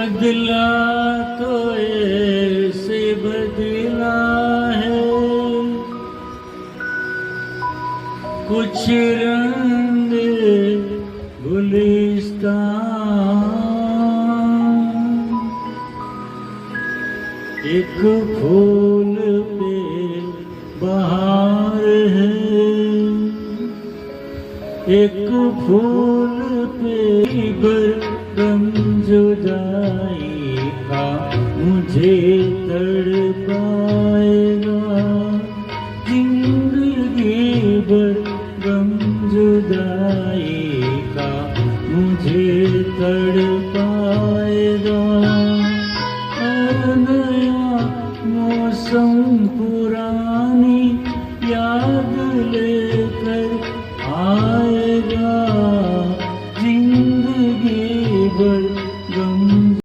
बदला तो ऐसे बदला है, कुछ रंग गुलिस्तान, एक फूल पे बहार है, एक फूल पे बरगम जुदाई का मुझे तड़पाएगा।